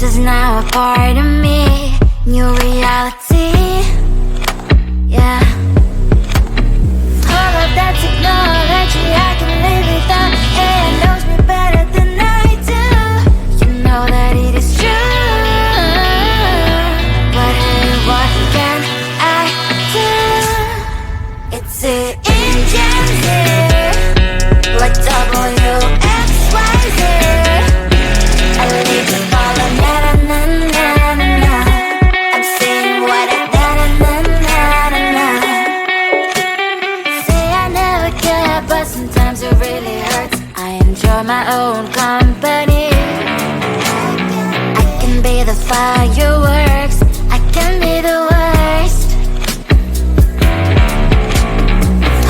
is now a part of me. New reality, yeah. All of that technology I can live without. It knows me better than I do. You know that it is true. But hey, what can I do? It's the engines here, like WXYZ. I leave you falling, na-na-na-na-na. I'm saying what I na-na-na-na-na. Say I never care, but sometimes it really hurts. I enjoy my own company. I can be the fireworks, I can be the worst.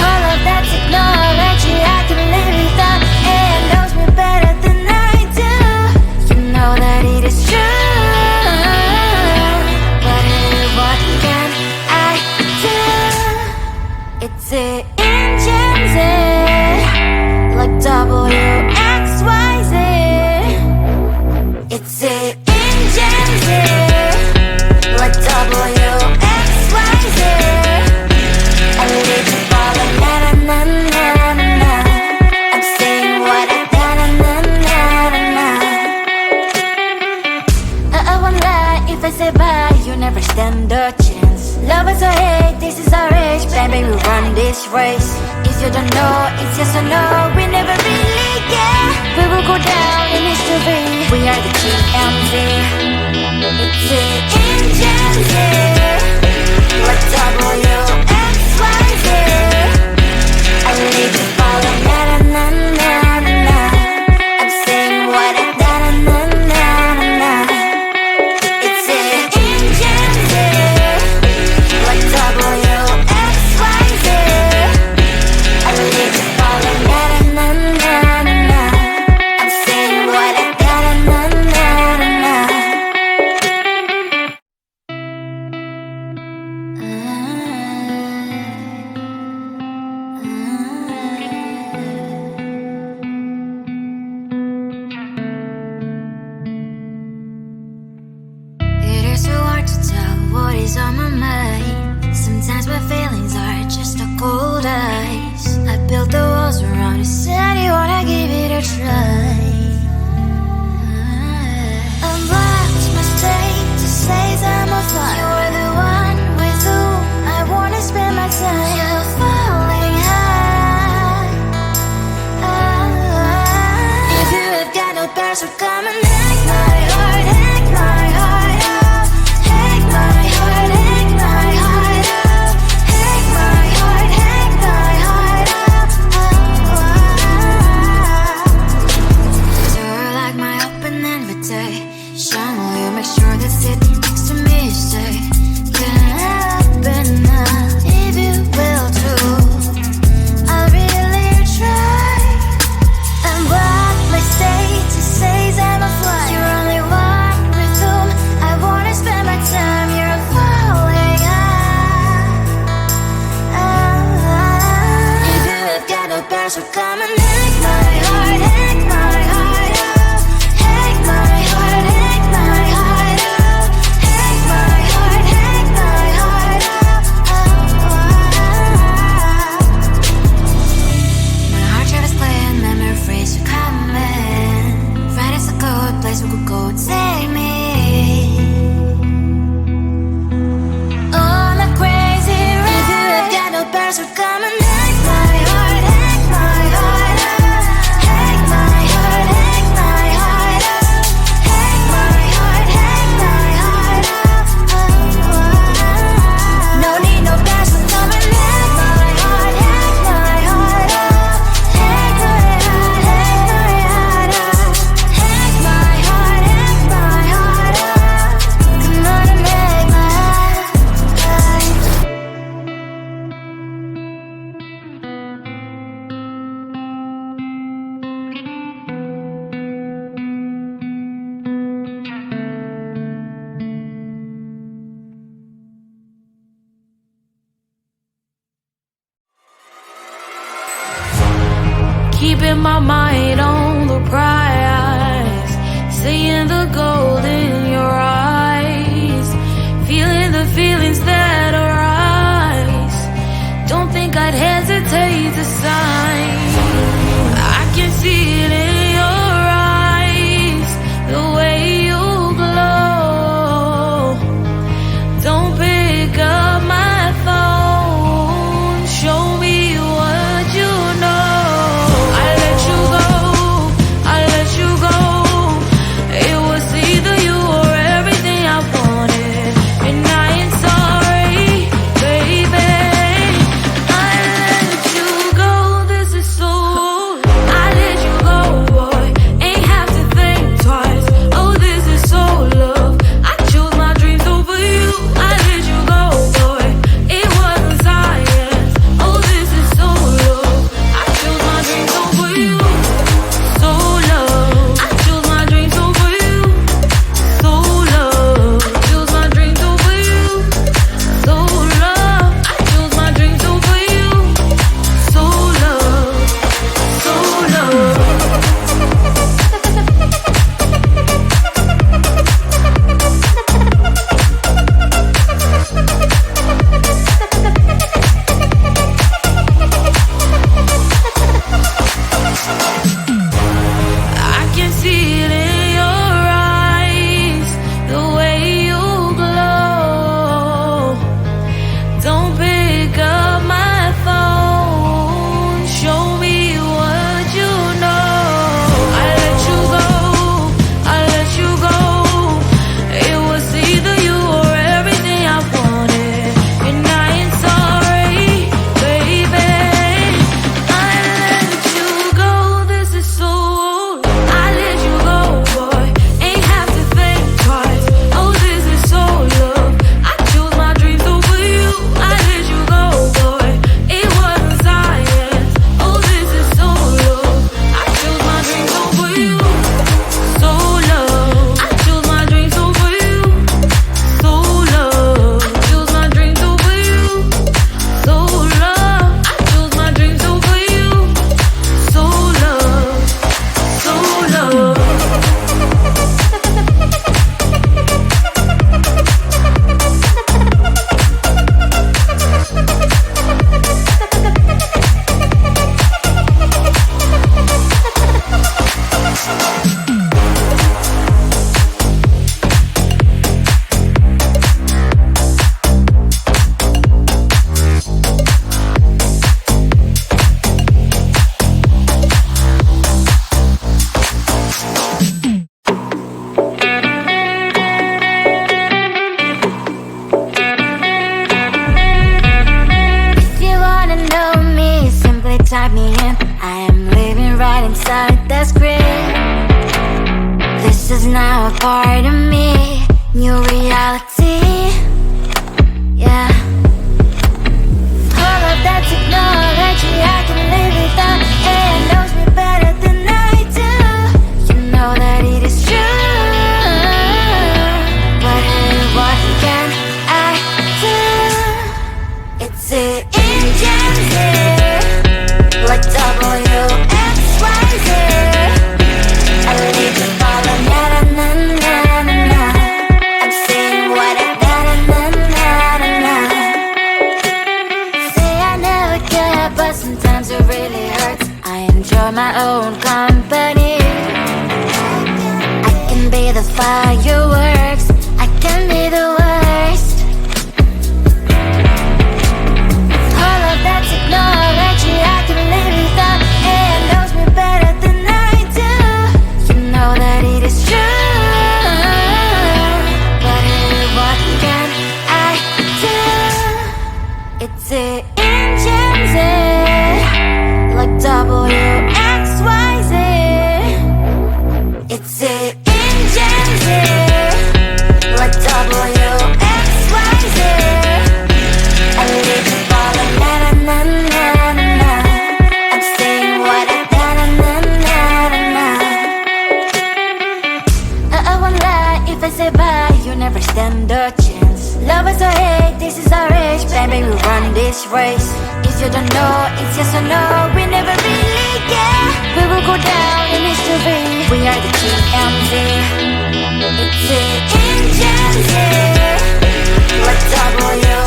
All of that technology I can live without. It knows me better than I do. You know that it is true. But hey, what can I do? It's the engines, like WXYZ. It's the engines, like WXYZ. I leave you falling, na-na-na-na-na. I'm saying what I na-na-na-na-na. I won't lie if I say bye, you never stand a chance. Love is or hate, this is our age. Baby, we run this race. If you don't know, it's yes or no. We never really get. We will go down in history. We are the GMZ. It's the engines, like WXYZ. I leave you falling, na-na-na-na-na. I'm saying what I na-na-na-na-na. It's the engines, like WXYZ. I leave you falling, na-na-na-na-na. I'm saying what I na-na-na-na-na. It is so hard to tell what is on my mind. Sometimes my feelings are just a cold ice. I built the walls around you, said you wanna give it a try. Unlocked my state to say I'm a fly. You're the one with whom I wanna spend my time. You're falling high. If you have got no bears, so come and hack my heart, hack my heart up. Hack my heart, hack my heart up. Hack my heart, hack my heart up. You're like my open invitation. Will you make sure that sitting next to me is safe? Can happen now, if you will too. I'll really try. And what my status says I'm a fly. You're only one with whom I wanna spend my time. You're falling high. If you have got no bears, so come and hack my heart, hack my heart up. Hack my heart, hack my heart up. Hack my heart, hack my heart up. My heart travels playing memories are coming. Right is a good place we could go and take me. On a crazy ride. If you have got no bears, so come and hack my heart, hack my heart up. Hack my heart, hack my heart up. Hack my heart, hack my heart up. No need no bears, so come and hack my heart, hack my heart up. Hack my heart, hack my heart up. Hack my heart, hack my heart up. Come on and make my heart. Keeping my mind on the prize, seeing the gold in time. I can see it in your eyes, the way you glow. Don't pick up my phone, show me what you know. I let you go, I let you go. It was either you or everything I wanted, and I ain't sorry, baby. I let you go, this is so. I let you go, boy, ain't have to think twice. Oh, this is so love. I chose my dreams over you. I let you go, boy, it wasn't science. Oh, this is so love. I chose my dreams over you. So love. I chose my dreams over you. So love. Chose my dreams over you. So love. I chose my dreams over you. So love. So love. I can see it in your eyes, the way you glow. Don't pick up my phone, show me what you know. I let you go, I let you go. It was either you or everything I wanted, and I ain't sorry, baby. I let you go, this is so. I let you go, boy, ain't have to think twice. Oh, this is so love. I chose my dreams over you. I let you go, boy, it wasn't science. Oh, this is so love. I chose my dreams over you. So love. I chose my dreams over you. So love. Chose my dreams over you. So love. I chose my dreams over you. So love. So love. If you wanna know me, simply type me in. I am living right inside the screen. This is now a part of me, new reality. Yeah. All of that technology I can live without. It knows me better than I do. You know that it is true. But hey, what can I do? It's the engines here, like WXYZ. I leave the ball on na na na na na. I'm saying what I na na na na na. Say I never care, but sometimes it really hurts. I enjoy my own company. I can be the fireworks, I can be the worst. All of that technology I can live without. It knows me better than I do. You know that it is true. But hey, what can I do? It's the engines, like WXYZ. It's the engines, like WXYZ. I live the ball on na na na na na. I'm saying what I na na na na na. I won't lie if I say bye, you never stand a chance. Love is or hate, this is our age, baby, we run this race. If you don't know, it's yes or no, we never really care. We will go down in history, we are the TMZ. It's the engines here, like WXYZ.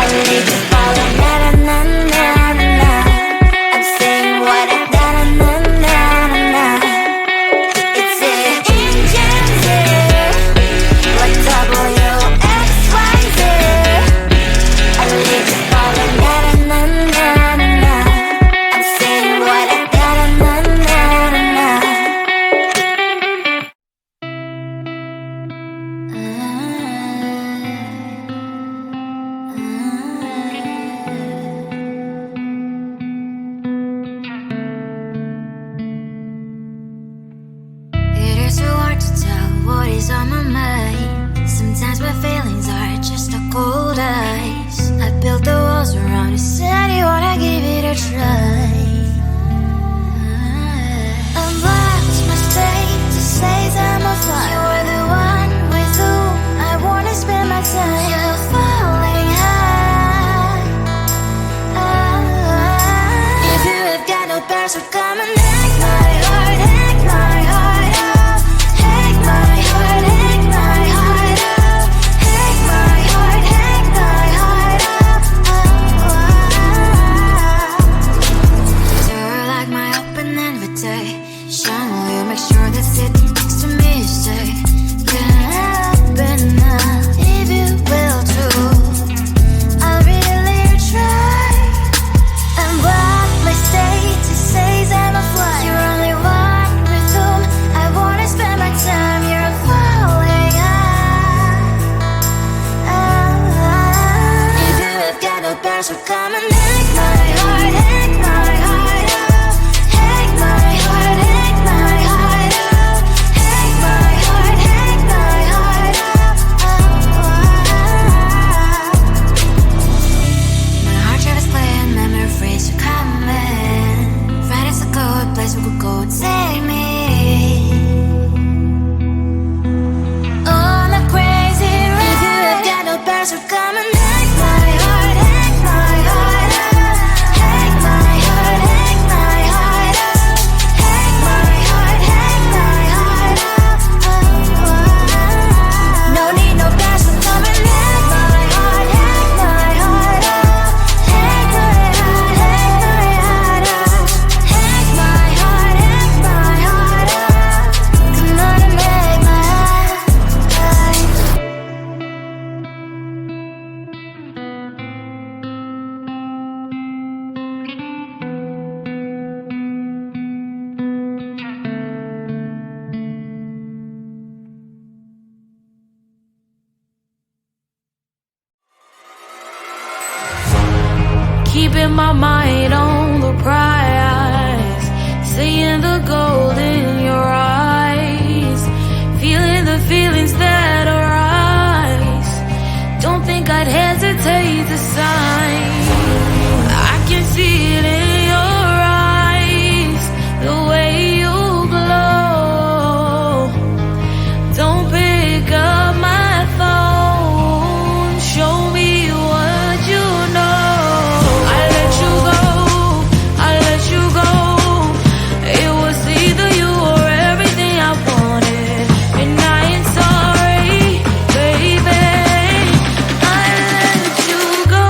I need to follow na na na what is on my mind. Sometimes my feelings are just a cold ice. I built the walls around you, said you wanna give it a try. I'm lost, my state to say I'm a fly. You're the one with whom I wanna spend my time. You're falling high. If you have got no bears, so come and hack my heart, hack my heart out. Hack my heart, hack my heart out. Hack my heart, hack my heart out. You're like my open invitation. Will you make sure that sitting next to me is safe? Can open up if you will too. I'll really try. And what my state to say I'm a fly. You're only one with whom I wanna spend my time. You're falling high. If you have got no bears, so come and hack my heart, hack my heart out. Hack my heart, hack my heart out. Hack my heart, hack my heart out. My heart travels clear, memories are coming. Right is a good place we could go and take me. On a crazy ride. If you have got no bears, so come and hack my heart, hack my heart out. Hack my heart, hack my heart out. Hack my heart, hack my heart out. No need no bears, so come and hack my heart, hack my heart out. Hack my heart, hack my heart out. Hack my heart, hack my heart out. Come on and make my heart. Keeping my mind on the prize, seeing the gold in your eyes, feeling the feelings that arise. Don't think I'd hesitate to sign. I can see it in your eyes, the way you glow. Don't pick up my phone, show me what you know. I let you go, I let you go. It was either you or everything I wanted, and I ain't sorry, baby. I let you go.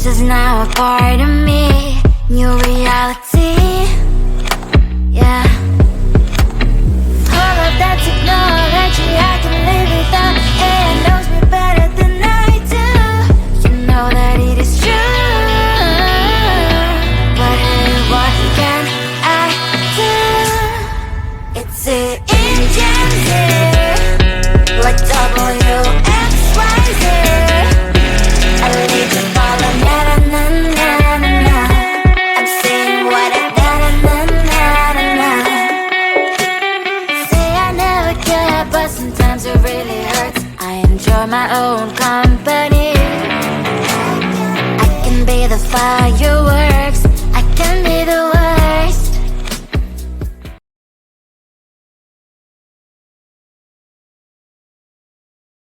is now a part of me. New reality, yeah. All of that technology I can live without. It knows me better than I do. You know that it is true. But hey, what can I do? It's the engine here, like WXYZ. I need to follow, na na na na na na. I'm saying what I na na na na na. Say I never care, but sometimes it really hurts. I enjoy my own company. I can be the fireworks,